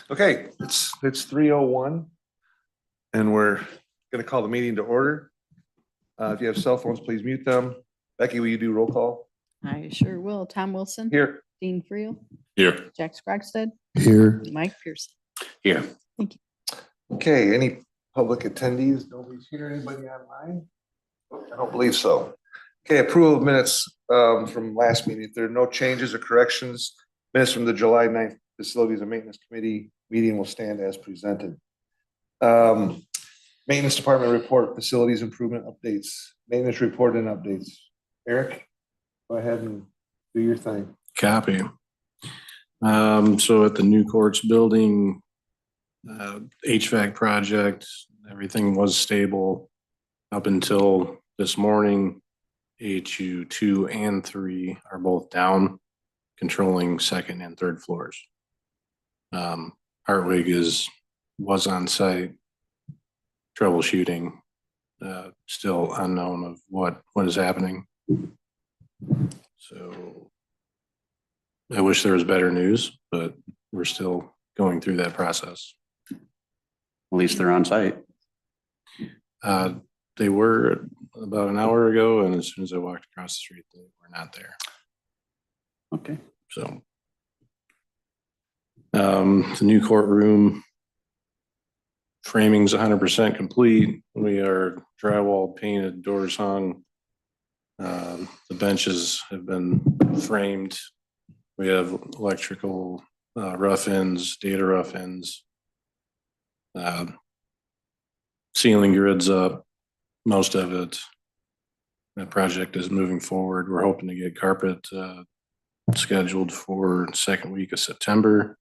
Okay, it's 3:01 and we're gonna call the meeting to order. If you have cell phones, please mute them. Becky, will you do roll call? I sure will. Tom Wilson. Here. Dean Friel. Here. Jack Scrogstead. Here. Mike Pearson. Here. Okay, any public attendees? Nobody's here. Anybody online? I don't believe so. Okay, approval of minutes from last meeting. If there are no changes or corrections, minutes from the July 9th Facilities and Maintenance Committee meeting will stand as presented. Maintenance Department report, facilities improvement updates, maintenance report and updates. Eric, go ahead and do your thing. Copy. So at the new courts building, HVAC project, everything was stable up until this morning. HU 2 and 3 are both down, controlling second and third floors. Hartwig was on site troubleshooting, still unknown of what is happening. So I wish there was better news, but we're still going through that process. At least they're on site. They were about an hour ago, and as soon as I walked across the street, they were not there. Okay. So the new courtroom framing's 100% complete. We are drywall painted, doors hung. The benches have been framed. We have electrical rough ends, data rough ends. Ceiling grids up, most of it. That project is moving forward. We're hoping to get carpet scheduled for the second week of September.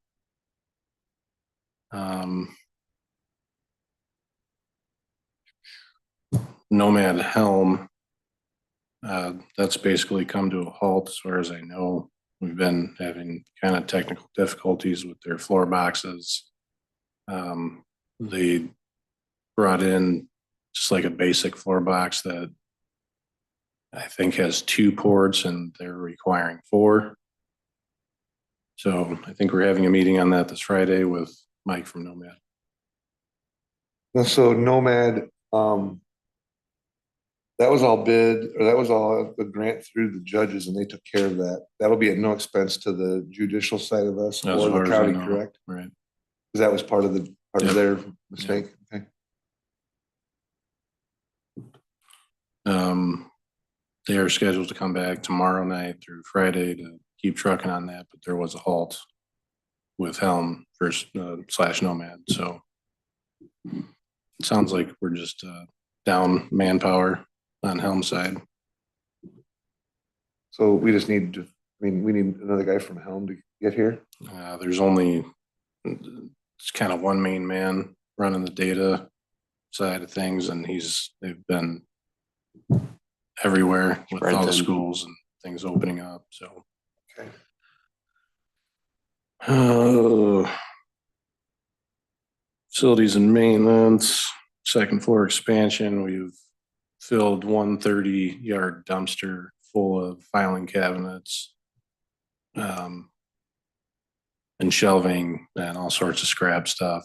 Nomad Helm, that's basically come to a halt as far as I know. We've been having kind of technical difficulties with their floor boxes. They brought in just like a basic floor box that I think has 2 ports and they're requiring 4. So I think we're having a meeting on that this Friday with Mike from Nomad. So Nomad, that was all bid, or that was all a grant through the judges and they took care of that. That'll be at no expense to the judicial side of us or the county, correct? Right. Because that was part of their mistake. Okay. They are scheduled to come back tomorrow night through Friday to keep trucking on that, but there was a halt with Helm versus / Nomad. So it sounds like we're just down manpower on Helm side. So we just need to, we need another guy from Helm to get here. There's only, it's kind of one main man running the data side of things, and they've been everywhere with all the schools and things opening up. So, okay. Facilities and maintenance, second floor expansion. We've filled 130-yard dumpster full of filing cabinets, and shelving and all sorts of scrap stuff.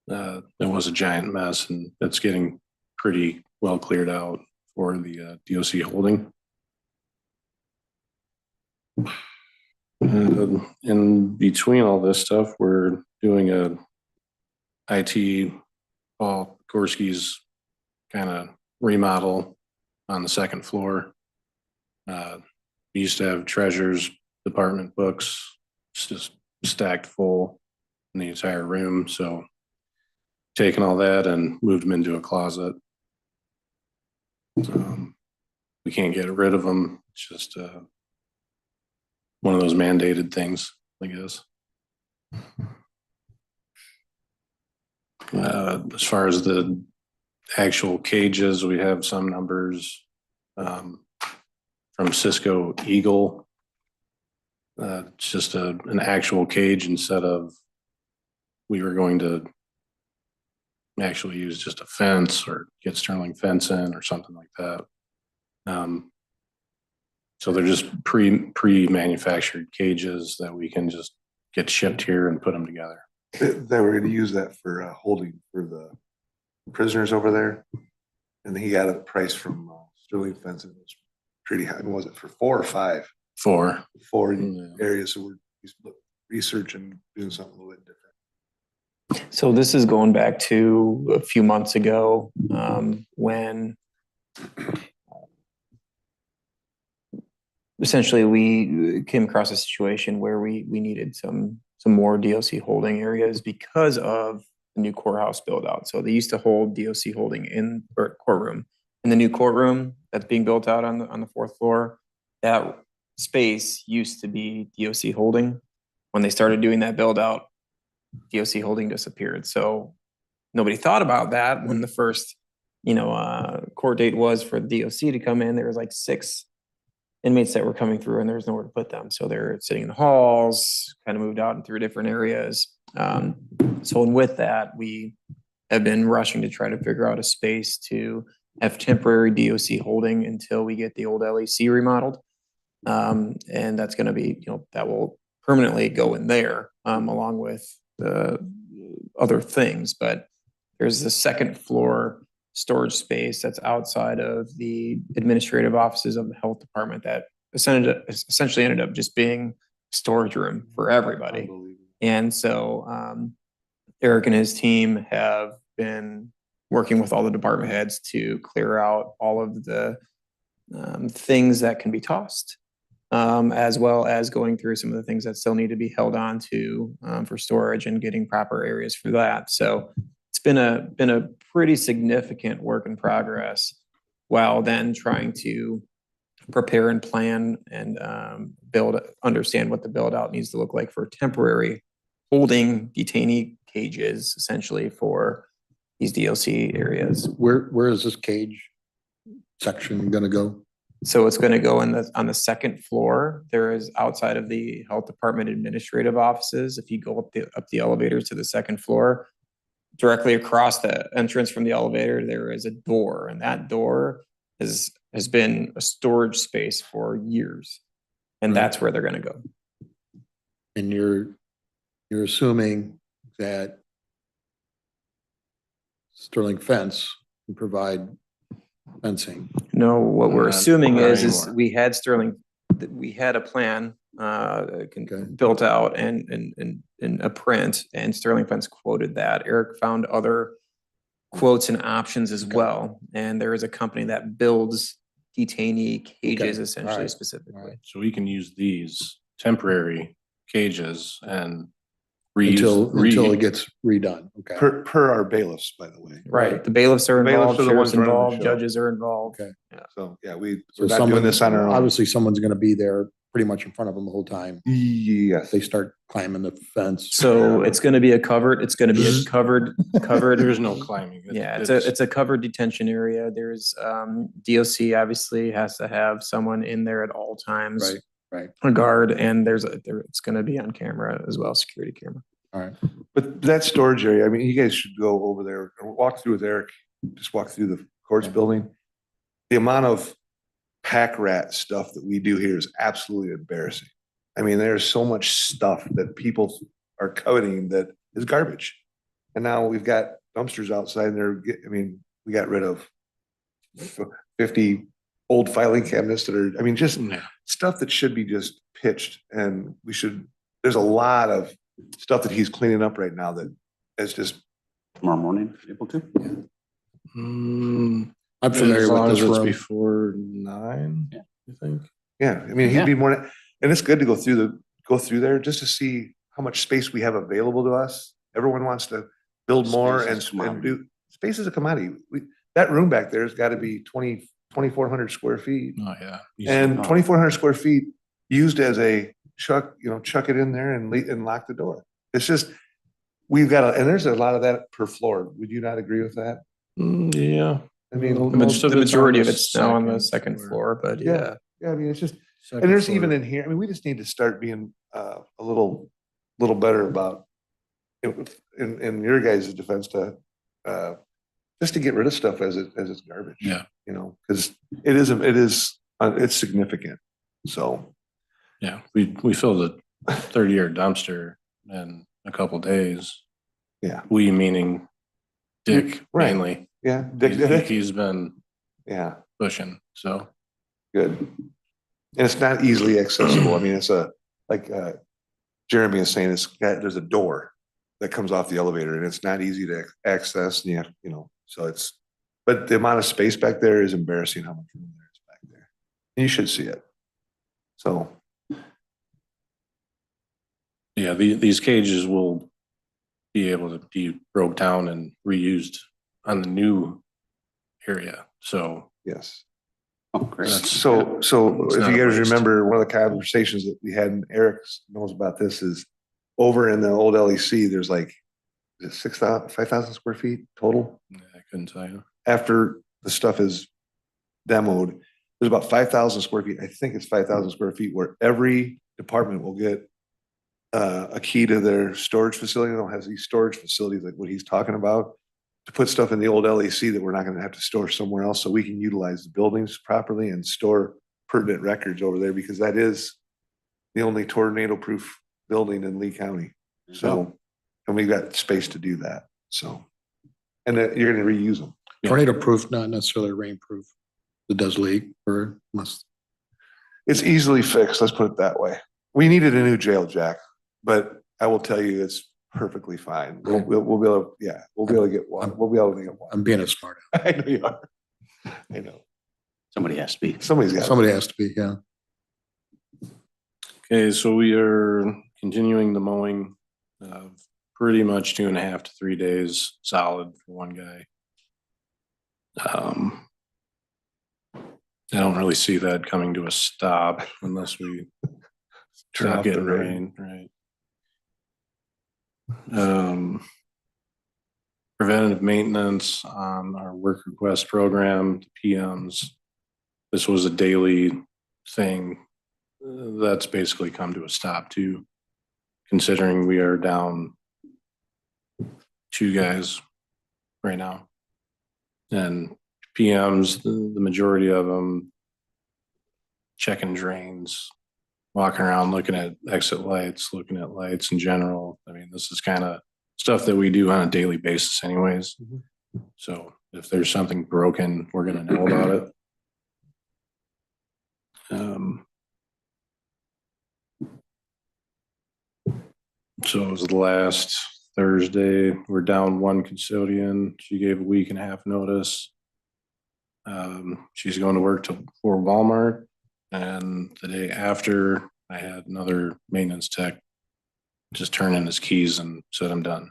It was a giant mess, and it's getting pretty well cleared out for the DOC holding. In between all this stuff, we're doing a IT, Paul Gorski's kind of remodel on the second floor. We used to have treasurer's department books just stacked full in the entire room. So taking all that and moved them into a closet. We can't get rid of them. It's just one of those mandated things, I guess. As far as the actual cages, we have some numbers from Cisco Eagle. It's just an actual cage instead of, we were going to actually use just a fence or get Sterling fence in or something like that. So they're just pre-manufactured cages that we can just get shipped here and put them together. They were gonna use that for holding for the prisoners over there. And he got a price from Sterling Fence. It was pretty high. Was it for 4 or 5? 4. 4 Yeah. areas. So he's researching, doing something a little bit different. So this is going back to a few months ago, when essentially we came across a situation where we needed some more DOC holding areas because of the new courthouse build out. So they used to hold DOC holding in or courtroom. In the new courtroom that's being built out on the 4th floor, that space used to be DOC holding. When they started doing that build out, DOC holding disappeared. So nobody thought about that when the first, court date was for DOC to come in. There was like 6 inmates that were coming through and there was nowhere to put them. So they're sitting in the halls, kind of moved out and through different areas. So with that, we have been rushing to try to figure out a space to have temporary DOC holding until we get the old LEC remodeled. And that's going to be, that will permanently go in there, along with the other things. But there's the 2nd floor storage space that's outside of the administrative offices of the health department that essentially ended up just being storage room for everybody. Unbelievable. And so Eric and his team have been working with all the department heads to clear out all of the things that can be tossed, as well as going through some of the things that still need to be held on to for storage and getting proper areas for that. So it's been a pretty significant work in progress, while then trying to prepare and plan and understand what the build out needs to look like for temporary holding detainee cages, essentially for these DLC areas. Where is this cage section gonna go? So it's going to go on the 2nd floor. There is outside of the health department administrative offices. If you go up the elevators to the 2nd floor, directly across the entrance from the elevator, there is a door, and that door has been a storage space for years, and that's where they're going to go. And you're assuming that Sterling Fence can provide fencing. No, what we're Not assuming is anymore. we had a plan Okay. built out and in a print, and Sterling Fence quoted that. Eric found other quotes and options as Okay. well, and there is a company that builds detainee cages Okay. essentially Alright. specifically. Alright. So we can use these temporary cages and reuse. Until it gets redone. Okay. Per our bailiffs, by the way. Right, the bailiffs are Bailiffs involved, are the sheriff's ones running the involved, show. judges are involved. Okay. So, yeah, So we're not doing someone, this on our own. obviously someone's gonna be there pretty much in front of them the whole time. Yes. They start climbing the fence. So it's gonna be a covered, There's no climbing. Yeah, it's a covered detention area. There's DOC obviously has to have someone in there at all times. Right, right. A guard, and it's gonna be on camera as well, security camera. All right. But that storage area, I mean, you guys should go over there or walk through with Eric, just walk through the courts building. The amount of pack rat stuff that we do here is absolutely embarrassing. I mean, there's so much stuff that people are coveting that is garbage. And now we've got dumpsters outside there. We got rid of 50 old filing cabinets that are, just Yeah. stuff that should be just pitched. And there's a lot of stuff that he's cleaning up right now that is just, Tomorrow morning, able to? Mm, I'm as familiar long with as this it's room. before 9, Yeah. I think. yeah, he'd be more, and it's good to go through there just to see how much space we have available to us. Everyone wants to build more Space and is a commodity. do, space is a commodity. That room back there has got to be 2,400 square feet. Oh, yeah. And Oh. 2,400 square feet used as a chuck it in there and lock the door. It's just, and there's a lot of that per floor. Would you not agree with that? Yeah. I mean, Most of The it's majority on of the it's now on the second 2nd floor. floor, but Yeah. yeah. it's just, Second and there's floor. even in here, we just need to start being a little better about, in your guys' defense to, just to get rid of stuff as it's garbage. Yeah. Because it's significant. So, Yeah, we filled a 30-year dumpster in a couple days. Yeah. We meaning Dick Right. mainly. Yeah, Dick did it. He's been Yeah, pushing, so. good. And it's not easily accessible. I mean, it's like Jeremy is saying, there's a door that comes off the elevator and it's not easy to access. And so but the amount of space back there is embarrassing how much room there is back there. And you should see it. So, Yeah, these cages will be able to be broke down and reused on the new area. So yes. Oh, great. So It's if not you a guys waste. remember, one of the conversations that we had, and Eric knows about this, is over in the old LEC, there's like, is it 5,000 square feet total? I couldn't tell you. After the stuff is demoed, there's about 5,000 square feet. I think it's 5,000 square feet where every department will get a key to their storage facility. They'll have these storage facilities like what he's talking about to put stuff in the old LEC that we're not going to have to store somewhere else, so we can utilize the buildings properly and store pertinent records over there, because that is the only tornado proof building in Lee County. So, and we've got space to do that. So, and that you're going to reuse them. Yeah. Tornado proof, not necessarily rain proof. It does leak or must. It's easily fixed. Let's put it that way. We needed a new jail, Jack, but I will tell you, it's perfectly fine. We'll be able to, we'll be able to get one. We'll be able to get one. I'm being a smart. I know you are. I know. Somebody has to be. Somebody's got. Somebody has to be, yeah. Okay, so we are continuing the mowing, pretty much 2.5 to 3 days solid for one guy. I don't really see that coming to a stop unless we Turn stop off the getting rain. rain, right? Preventative maintenance on our work request program, PMs. This was a daily thing. That's basically come to a stop too, considering we are down 2 guys right now. And PMs, the majority of them checking drains, walking around, looking at exit lights, looking at lights in general. I mean, this is kind of stuff that we do on a daily basis anyways. So if there's something broken, we're going to know about it. So it was the last Thursday, we're down 1 custodian. She gave a 1.5 week notice. She's going to work for Walmart. And the day after, I had another maintenance tech just turn in his keys and said, I'm done.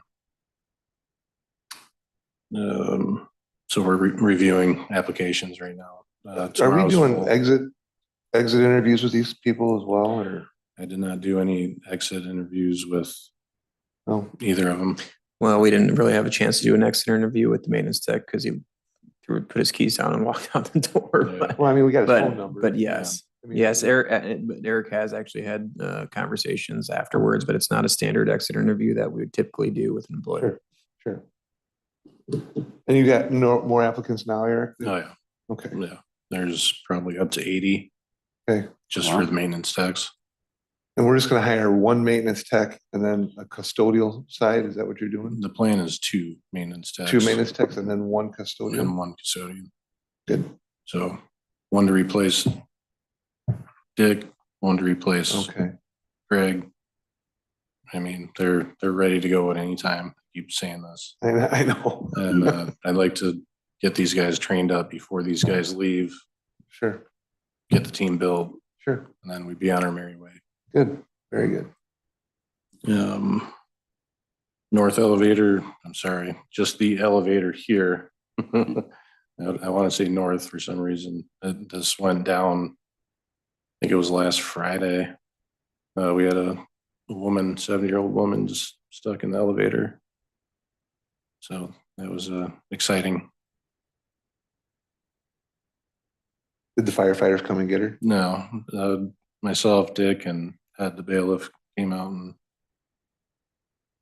So we're reviewing applications right now. Are we Tomorrow's doing full. exit interviews with these people as well, or I did not do any exit interviews with no? either of them. Well, we didn't really have a chance to do an exit interview with the maintenance tech because he put his keys down and walked out the door. Yeah. Well, I mean, we got his phone But, number. but yes, I mean, yes, Eric has actually had conversations afterwards, but it's not a standard exit interview that we would typically do with an employer. Sure. And you got more applicants now, Eric? Oh yeah. Okay. Yeah. There's probably up to 80 Okay. just Wow. for the maintenance techs. And we're just gonna hire one maintenance tech and then a custodial side. Is that what you're doing? The plan is 2 maintenance techs. 2 maintenance techs and then 1 custodian? and 1 custodian. Good. So 1 to replace Dick, 1 to replace Okay. Greg. I mean, they're ready to go at any time. I keep saying this. I know. And I'd like to get these guys trained up before these guys leave, Sure. get the team built, Sure. and then we'd be on our merry way. Good. Very good. North elevator, I'm sorry, just the elevator here. I want to say north for some reason. This went down, I think it was last Friday. We had a woman, 70-year-old woman, just stuck in the elevator. So that was exciting. Did the firefighters come and get her? No, myself, Dick, and had the bailiff came out and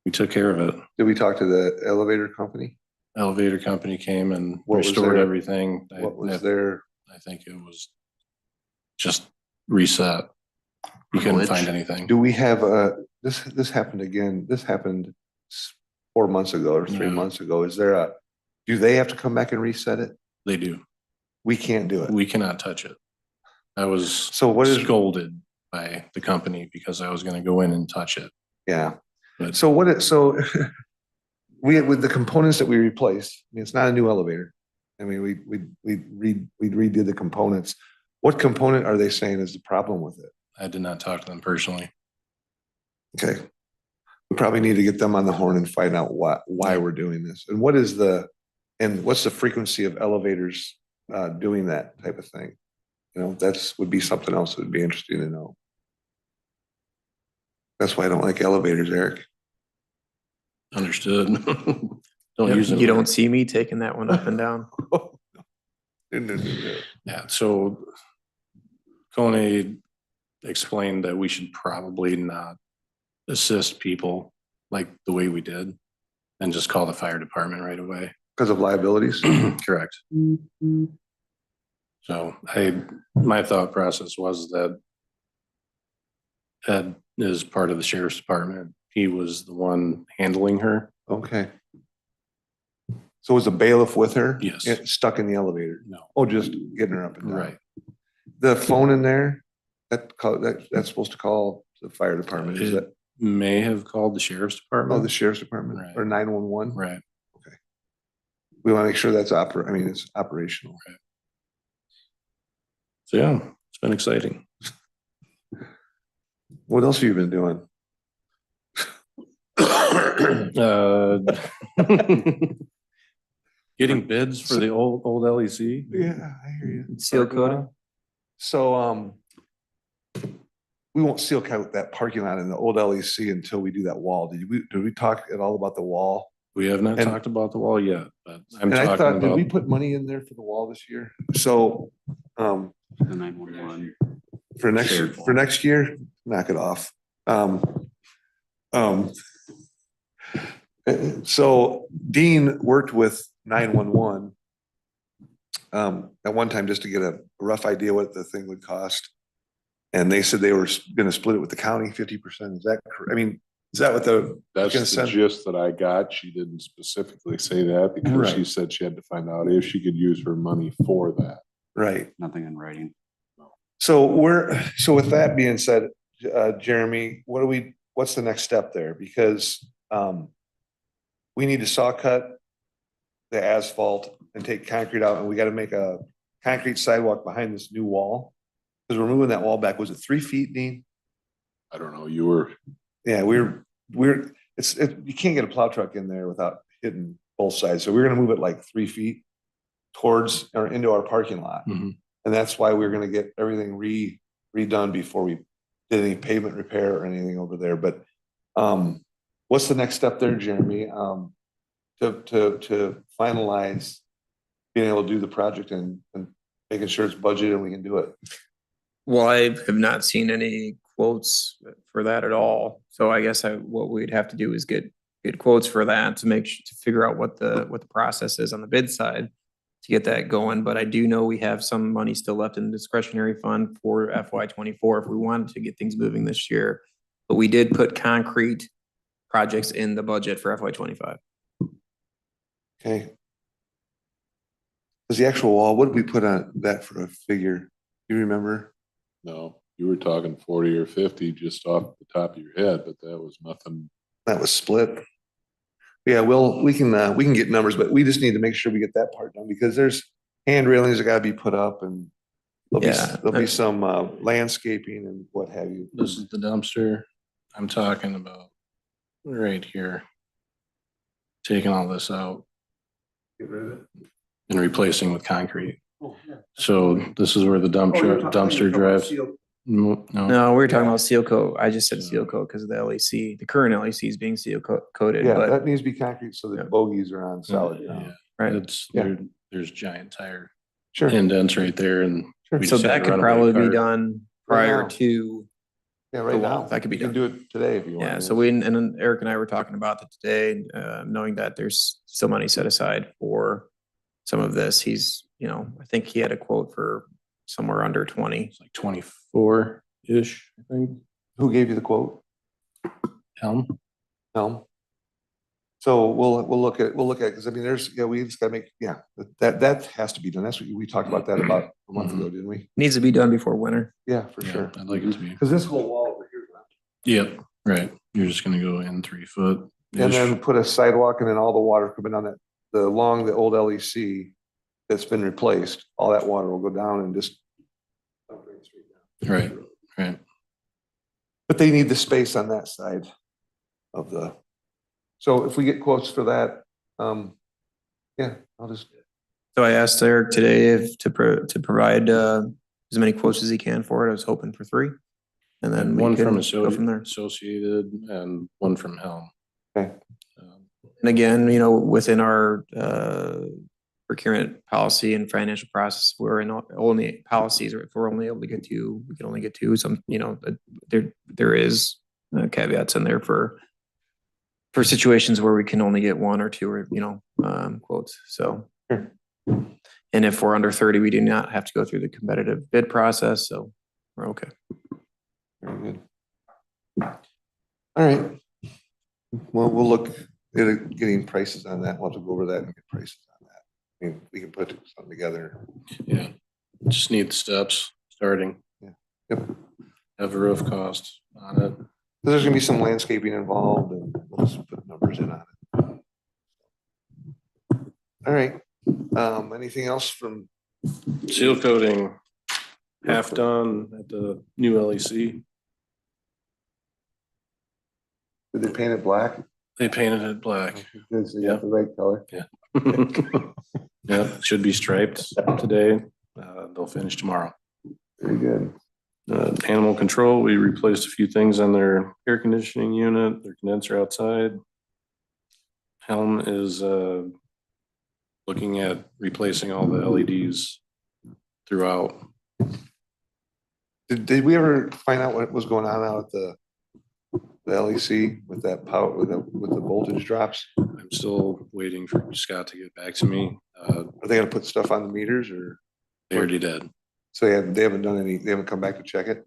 we took care of it. Did we talk to the elevator company? Elevator company came and What was restored their- everything. What was their, I think it was just reset. You couldn't Glitch? find anything. do we have this happened again, this happened 4 months ago or 3 months ago. Is there do they have to come back and reset it? They do. We can't do it. We cannot touch it. I was So what is, scolded by the company because I was gonna go in and touch it. yeah. But So with the components that we replaced, I mean, it's not a new elevator. I mean, we redid the components. What component are they saying is the problem with it? I did not talk to them personally. Okay. We probably need to get them on the horn and find out why we're doing this. And what's the frequency of elevators doing that type of thing? You know, would be something else that would be interesting to know. That's why I don't like elevators, Eric. Understood. Don't use it. You don't see me taking that one up and down. Yeah, so Kone explained that we should probably not assist people like the way we did and just call the fire department right away. Because of liabilities? Correct. So my thought process was that Ed is part of the sheriff's department. He was the one handling her. Okay. So was a bailiff with her? Yes. Stuck in the elevator? No. Oh, just getting her up and down? Right. The phone in there, that's supposed to call the fire department, is It it? may have called the sheriff's Oh, department. the sheriff's department Right. or 911? Right. We want to make sure that's it's operational. So yeah, it's been exciting. What else have you been doing? Getting bids for the old LEC. Yeah, I hear you. Seal coating? So, we won't seal coat that parking lot in the old LEC until we do that wall. Did we talk at all about the wall? We have not And- talked about the wall yet, but I'm And I talking thought, did we about, put money in there for the wall this year? So, The 911. for next year, knock it off. So Dean worked with 911 at one time just to get a rough idea what the thing would cost. And they said they were gonna split it with the county 50%. Is that correct? I mean, is that what That's the consent- gist that I got. She didn't specifically say that because she Right. said she had to find out if she could use her money for that. right? Nothing in writing. So with that being said, Jeremy, what's the next step there? Because we need to saw cut the asphalt and take concrete out, and we gotta make a concrete sidewalk behind this new wall. Because we're moving that wall back, was it 3 feet, Dean? I don't know, you were, Yeah, you can't get a plow truck in there without hitting both sides, so we're gonna move it like 3 feet towards or into our parking lot. Mhm. And that's why we're gonna get everything redone before we did any pavement repair or anything over there, but what's the next step there, Jeremy? To finalize being able to do the project and making sure it's budgeted and we can do it. Well, I have not seen any quotes for that at all. So I guess what we'd have to do is get quotes for that to figure out what the process is on the bid side to get that going. But I do know we have some money still left in the discretionary fund for FY24 if we wanted to get things moving this year. But we did put concrete projects in the budget for FY25. Okay. Cause the actual wall, what did we put on that for a figure? You remember? no, you were talking 40 or 50 just off the top of your head, but that was nothing. That was split. Yeah, we can get numbers, but we just need to make sure we get that part done because there's hand railings that gotta be put up and there'll be some landscaping and what have you. This is the dumpster I'm talking about right here. Taking all this out Get rid of it. and replacing with concrete. Oh, yeah. So this is where the dumpster drives. No, No, we were talking about seal coat. I just said seal coat because of the LEC. The current LEC is being seal coated, Yeah, but that needs to be concrete so the Yeah. bogies are on solid. yeah, right. it's, Yeah. there's giant tire Sure. indents right there and we So just had that to could run away probably be cart. done Right prior now. to, Yeah, the right wall. now. That could be You can done. do it today if you want. yeah. So and then Eric and I were talking about that today, knowing that there's still money set aside for some of this. He's, I think he had a quote for somewhere under 20. It's like 24-ish, I think. Who gave you the quote? Helm. So we'll look at, because I mean, we just gotta make, that has to be done. That's what we talked about that about a month ago, didn't we? Needs to be done before winter. Yeah, for Yeah, sure. I'd like it to be. Because this whole wall over here, Yep, right. You're just gonna go in 3 foot. and then put a sidewalk and then all the water coming down along the old LEC that's been replaced, all that water will go down and just. Right, right. But they need the space on that side of the, so if we get quotes for that, I'll just, So I asked Eric today if to provide as many quotes as he can for it. I was hoping for 3. And then we One from can go from there. Associated and one from Helm. okay, And again, you know, within our procurement policy and financial process, we're in only policies, or if we're only able to get 2, we can only get 2. Some, you know, there is caveats in there for situations where we can only get 1 or 2, or, you know, quotes. So, Sure. and if we're under 30, we do not have to go through the competitive bid process. So we're okay. very good. All right. Well, we'll look at getting prices on that. We'll have to go over that and get prices on that. I mean, we can put something together. Yeah, just need the steps starting. Yep. Have a roof cost on it. There's gonna be some landscaping involved and we'll just put numbers in on it. All right, anything else from, Seal coating, half done at the new LEC. did they paint it black? They painted it black. Good, so you got the right color. Yeah, it should be striped today. They'll finish tomorrow. Very good. Animal control, we replaced a few things on their air conditioning unit, their condenser outside. Helm is looking at replacing all the LEDs throughout. Did we ever find out what was going on out at the LEC with that power, with the voltage drops? I'm still waiting for Scott to get back to me. Are they gonna put stuff on the meters or, They already did. so they haven't done any, they haven't come back to check it?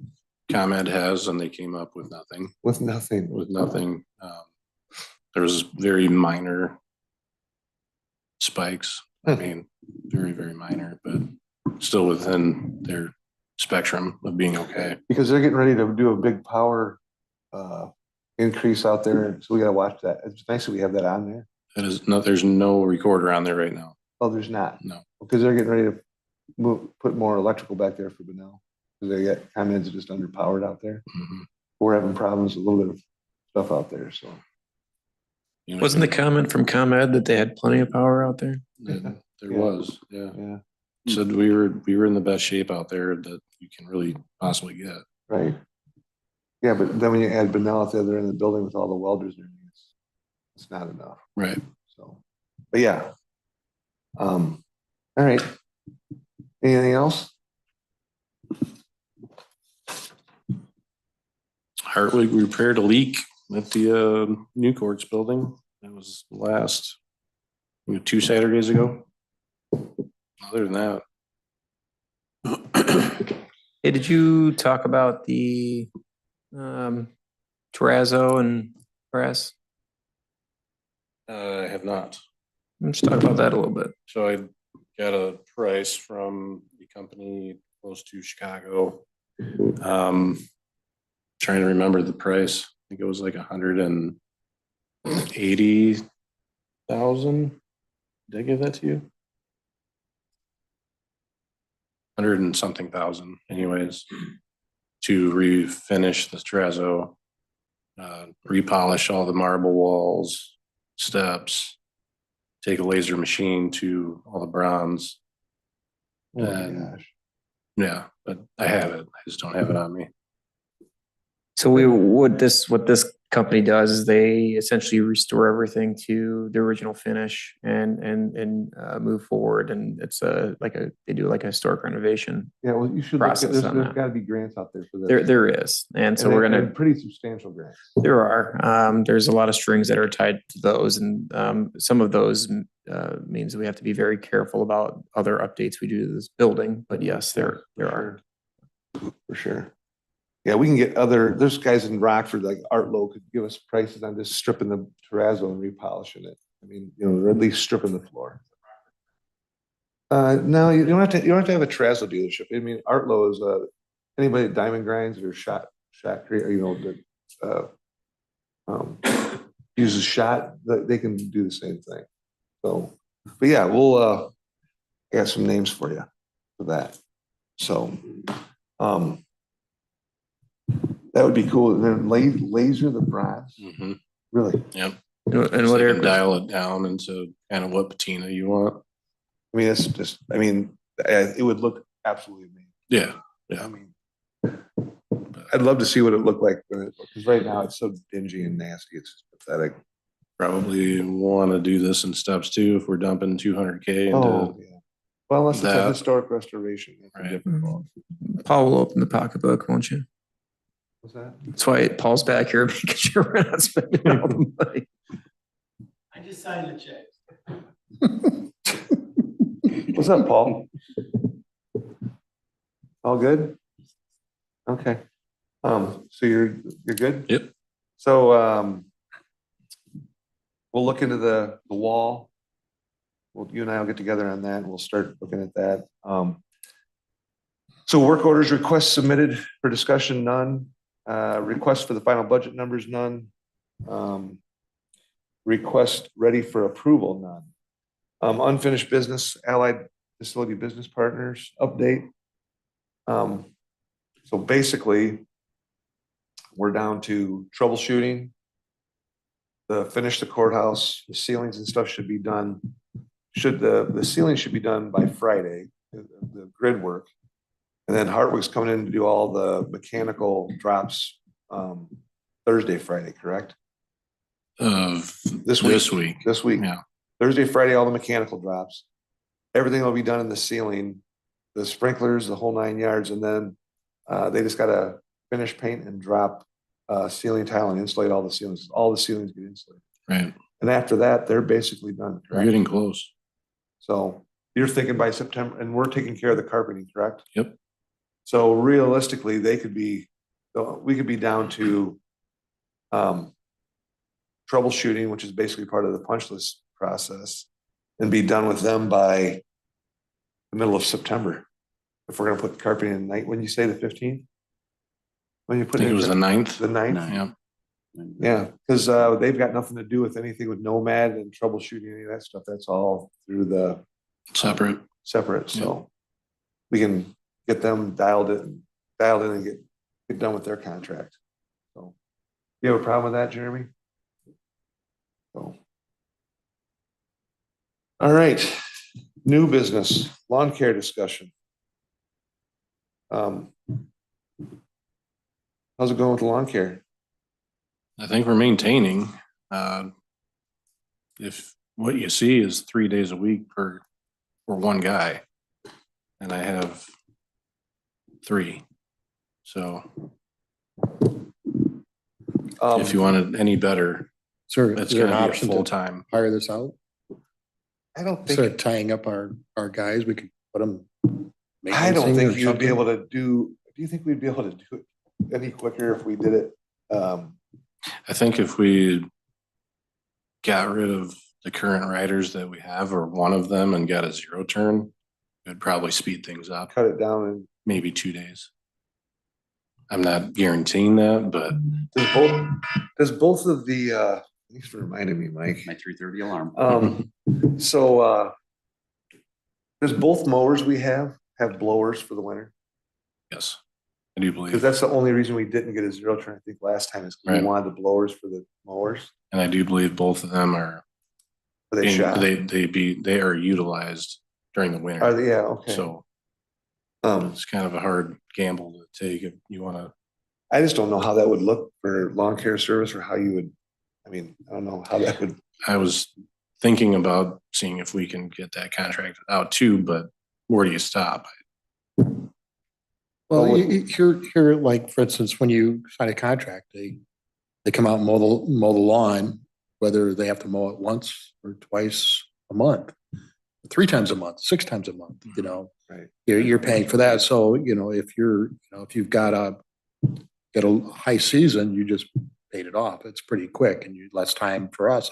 ComEd has, and they came up with nothing. With nothing. There was very minor spikes. I mean, very, very minor, but still within their spectrum of being okay. Because they're getting ready to do a big power increase out there, so we gotta watch that. It's nice that we have that on there. There's no recorder on there right now. Oh, there's not? No. Because they're getting ready to put more electrical back there for Benel. Because they got ComEd's just underpowered out there. Mhm. We're having problems, a little bit of stuff out there, so. You know, Wasn't the comment from ComEd that they had plenty of power out there? There Yeah. was, yeah. Yeah, Said we were in the best shape out there that you can really possibly get. right. Yeah, but then when you add Benel out there, they're in the building with all the welders and everything, it's not enough, Right. so. But yeah. All right. Anything else? Hartwig repaired a leak at the new courts building. That was last 2 Saturdays ago. Other than that, Hey, did you talk about the terrazzo and grass? I have not. Let's talk about that a little bit. So I got a price from the company close to Chicago. Trying to remember the price. I think it was like 180,000. Did I give that to you? 100 and something thousand anyways, to refinish the terrazzo, repolish all the marble walls, steps, take a laser machine to all the bronze. Oh my And gosh. yeah, but I have it. I just don't have it on me. So what this company does is they essentially restore everything to the original finish and move forward. And it's they do like a historic renovation. Yeah, well, you should look at, Process there's on that. gotta be grants out there for this. There is. And so we're gonna, Pretty substantial grants. there are, there's a lot of strings that are tied to those. And some of those means that we have to be very careful about other updates we do to this building. But yes, there are. For sure. Yeah, we can get other, there's guys in Rockford, like Art Low could give us prices on just stripping the terrazzo and repolishing it. I mean, or at least stripping the floor. No, you don't have to have a terrazzo dealership. I mean, Art Low is, anybody at Diamond Grinds or Shot Creek, that, uses Shot, they can do the same thing. So, but yeah, we'll, got some names for you for that. So, that would be cool. And then laser the bronze, Mhm. really. Yep. And So what you Eric can was, dial it down into kind of what patina you want. I mean, it's just, it would look absolutely amazing. Yeah. I Yeah. mean, I'd love to see what it looked like, because right now it's so dingy and nasty. It's just pathetic. Probably want to do this in steps too if we're dumping 200K Oh, into, yeah. Well, unless it's a that. historic restoration. That's a Right. different ball. Paul will open the pocketbook, won't you? What's that? That's why Paul's back here making sure we're not spending all the money. I just signed the check. What's up, Paul? All good? Okay. So you're good? Yep. So, we'll look into the wall. Well, you and I will get together on that and we'll start looking at that. So work orders, requests submitted for discussion, none. Request for the final budget numbers, none. Request ready for approval, none. Unfinished business, Allied Facility Business Partners, update. So basically, we're down to troubleshooting. Finish the courthouse, the ceilings and stuff should be done. The ceiling should be done by Friday, the grid work. And then Hartwick's coming in to do all the mechanical drops, Thursday, Friday, correct? Of This week. this week. Yeah. Thursday, Friday, all the mechanical drops. Everything will be done in the ceiling, the sprinklers, the whole 9 yards, and then they just gotta finish paint and drop ceiling tile and insulate all the ceilings. All the ceilings get insulated. Right. And after that, they're basically done. We're correct? getting close. So you're thinking by September, and we're taking care of the carpeting, correct? Yep. So realistically, we could be down to troubleshooting, which is basically part of the punch list process, and be done with them by the middle of September. If we're gonna put carpeting in night, when you say the 15th? When you I put think it was the 9th. the 9th? Yeah. Yeah, because they've got nothing to do with anything with Nomad and troubleshooting any of that stuff. That's all through the Separate. separate, so we can get them dialed in and get done with their contract. So, you have a problem with that, Jeremy? So. All right, new business, lawn care discussion. How's it going with the lawn care? I think we're maintaining. If what you see is 3 days a week for one guy, and I have 3. So if you wanted any better, Sir, that's is there an gonna be a option full to time. hire this out? I don't Instead think, of tying up our guys, we could put them. I don't think you'd be able to do you think we'd be able to do it any quicker if we did it? I think if we got rid of the current riders that we have, or one of them, and got a 0 turn, it'd probably speed things up, Cut it down and maybe 2 days. I'm not guaranteeing that, but does both of the thanks for reminding me, Mike. My 3:30 alarm. So does both mowers we have blowers for the winter? yes, I do Because believe, that's the only reason we didn't get a 0 turn, I think, last time is 'cause we Right. wanted the blowers for the mowers. and I do believe both of them are, Are they shot? they are utilized during the Are winter. they? Yeah, okay. So Um, it's kind of a hard gamble to take if you want to. I just don't know how that would look for lawn care service or how you would, I don't know how that would. I was thinking about seeing if we can get that contract out too, but where do you stop? Well, here, like, for instance, when you sign a contract, they come out and mow the lawn, whether they have to mow it once or twice a month, 3 times a month, 6 times a month, Right. you're paying for that. So, if you've got get a high season, you just paid it off. It's pretty quick and you less time for us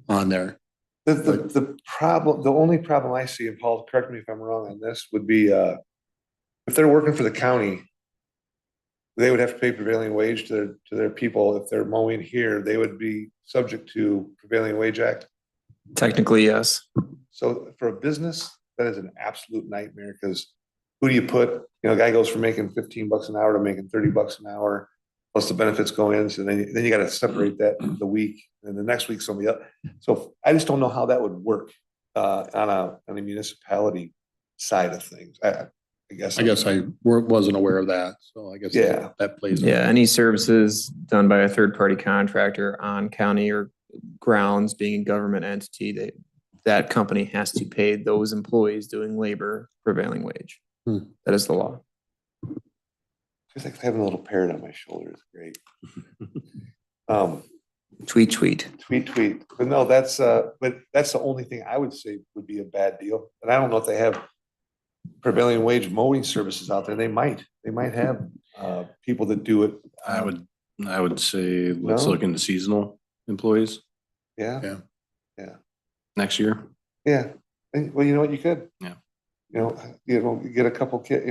on there. The problem, the only problem I see, and Paul, correct me if I'm wrong on this, would be, if they're working for the county, they would have to pay prevailing wage to their people. If they're mowing here, they would be subject to prevailing wage act. Technically, yes. So for a business, that is an absolute nightmare, because who do you put, a guy goes from making $15 an hour to making $30 an hour, plus the benefits go in, so then you gotta separate that the week, and the next week somebody else. So I just don't know how that would work on a municipality side of things. I guess. I wasn't aware of that, so I guess Yeah. that plays. Yeah, any services done by a third-party contractor on county or grounds, being a government entity, that company has to pay those employees doing labor prevailing wage. That is the law. Just like having a little parrot on my shoulder is great. Tweet. Tweet. But no, that's the only thing I would say would be a bad deal. And I don't know if they have prevailing wage mowing services out there. They might have people that do it. I would say, let's No? look into seasonal employees Yeah. next year. Yeah. Well, you know what, you could. Yeah. You get a couple get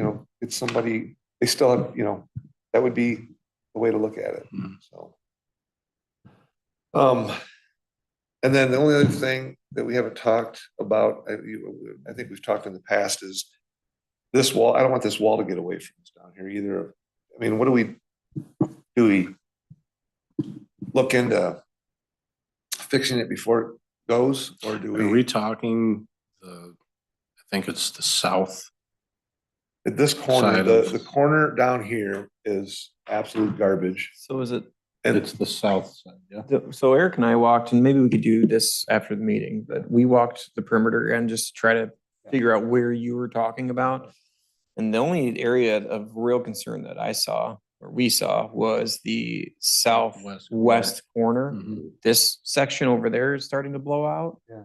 somebody, they still have, that would be the way to look at it. Mhm. So. And then the only other thing that we haven't talked about, I think we've talked in the past, is this wall. I don't want this wall to get away from us down here either. I mean, what do we look into fixing it before it goes, or do Are we talking I think it's the south. at this corner, Side of- the corner down here is absolute garbage. So is it, And It's the south side, yeah. so Eric and I walked, and maybe we could do this after the meeting, but we walked the perimeter and just to try to figure out where you were talking about. And the only area of real concern that I saw, or we saw, was the southwest corner. Mhm. This section over there is starting to blow out. Yeah.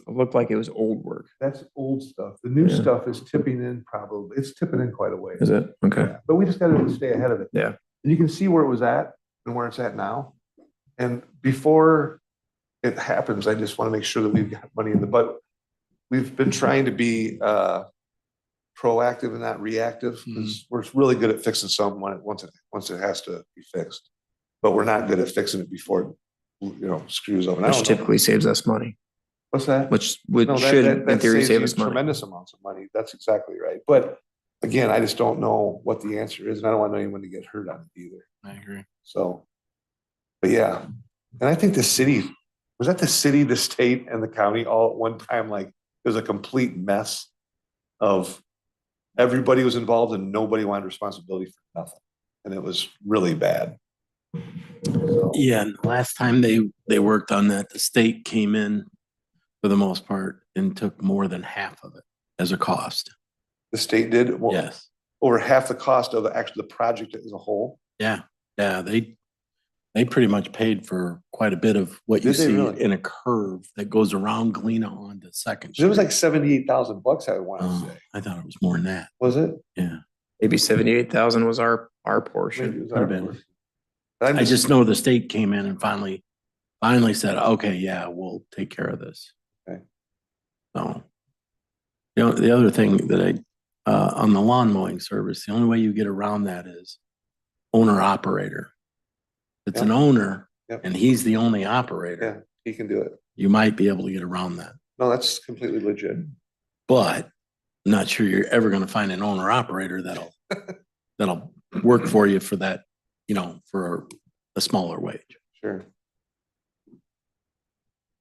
Looked like it was old work. that's old stuff. The new Yeah. stuff is tipping in probably. It's tipping in quite a way. Is it? Okay. Yeah, but we just gotta stay ahead of it. Yeah. And you can see where it was at and where it's at now. And before it happens, I just want to make sure that we've got money in the budget. We've been trying to be proactive and not reactive, because we're really good at fixing something once it has to be fixed. But we're not good at fixing it before it screws up. And I Which don't know. typically saves us money, What's that? which No, should in that theory saves save you us money. tremendous amounts of money. That's exactly right. But again, I just don't know what the answer is, and I don't want anyone to get hurt on it either. I agree. So, but yeah, and I think the city, was that the city, the state, and the county all at one time, like, it was a complete mess of everybody was involved and nobody wanted responsibility for nothing. And it was really bad. So, Yeah, and the last time they worked on that, the state came in for the most part and took more than half of it as a cost. the state did Yes. over half the cost of actually the project as a whole. Yeah, they pretty much paid for quite a bit of what you Did they see really? in a curve that goes around Galena onto Second It was like Street. $78,000, I want to Oh, say. I thought it was more than that. Was it? Yeah. Maybe 78,000 was our Maybe portion. it was Could've our been. portion. I'm I just know the state came in and finally said, okay, yeah, we'll take care of this. Okay. So, the other thing that on the lawn mowing service, the only way you get around that is owner operator. If it's an owner Yep. and he's the only operator, He can do it. you might be able to get around that. No, that's completely legit. But I'm not sure you're ever gonna find an owner operator that'll work for you for that, for a smaller wage. Sure.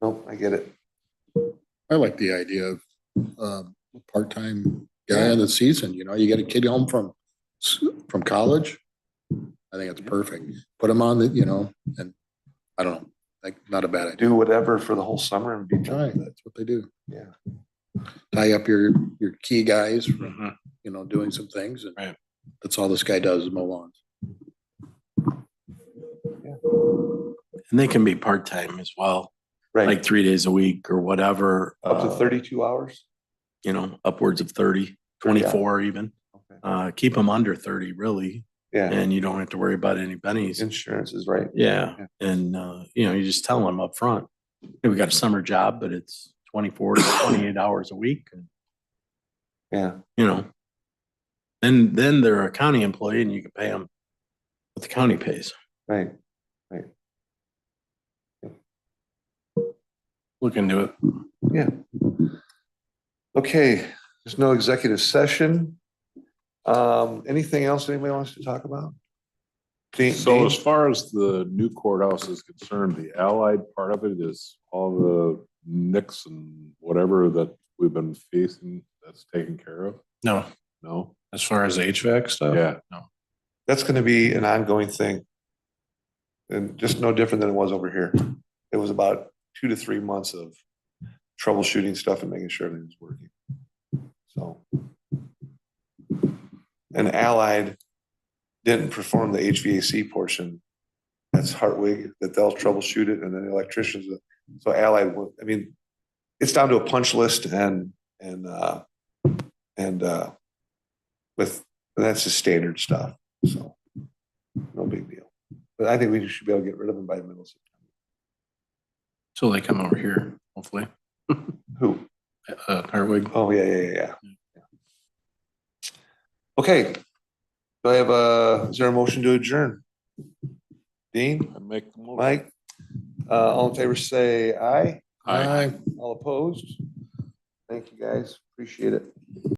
Nope, I get it. I like the idea of a part-time guy in the season, you get a kid home from college. I think it's perfect. Put him on and I don't know, like, not a bad idea. Do whatever for the whole summer and be done Right, with it. that's what they do. Yeah. Tie up your key guys, Mhm. doing some things, and Right. that's all this guy does is mow lawns. And they can be part-time as well, Right. like 3 days a week or whatever. Up to 32 hours? Upwards of 30, 24 even. Okay. Keep them under 30, really. Yeah, and you don't have to worry about any pennies. insurance is right. Yeah, Yeah. and you just tell them up front, hey, we got a summer job, but it's 24 to 28 hours a week. And, Yeah, then they're a county employee and you can pay them what the county pays. right. Look into it. Yeah. Okay, there's no executive session. Anything else anybody wants to talk about? So as far as the new courthouse is concerned, the allied part of it is all the nicks and whatever that we've been facing, that's taken care of? No, No? as far as HVAC stuff. Yeah. No. That's gonna be an ongoing thing. And just no different than it was over here. It was about 2 to 3 months of troubleshooting stuff and making sure everything was working. So. And Allied didn't perform the HVAC portion. That's Hartwig, that they'll troubleshoot it, and then the electricians. So Allied, I mean, it's down to a punch list and with, that's just standard stuff, so no big deal. But I think we should be able to get rid of them by the middle of September. So they come over here, hopefully. Who? Hartwig. Oh, yeah. Okay. Do I have is there a motion to adjourn? Dean, I make the motion. Mike, all in favor, say aye. Aye. All opposed? Thank you, guys. Appreciate it.